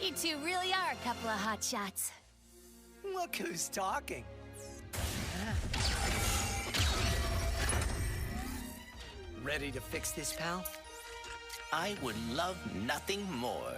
You two really are a couple of hotshots. Look who's talking. Ready to fix this, pal? I would love nothing more.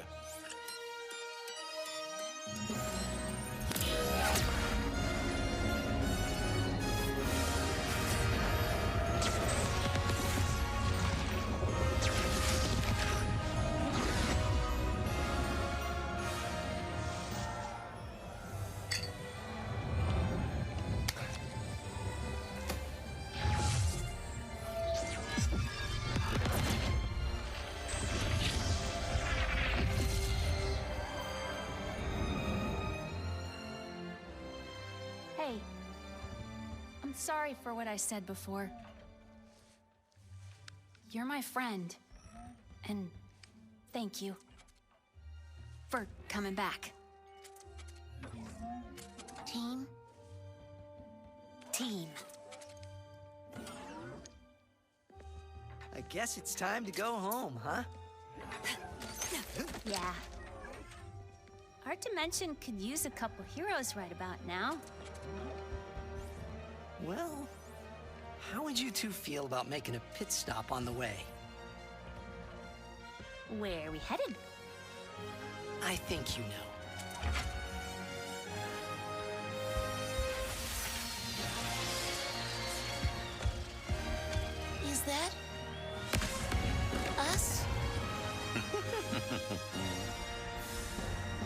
Hey, I'm sorry for what I said before. You're my friend, and thank you for coming back. Team? Team. I guess it's time to go home, huh? Yeah. Our dimension could use a couple heroes right about now. Well, how would you two feel about making a pit stop on the way? Where are we headed? I think you know.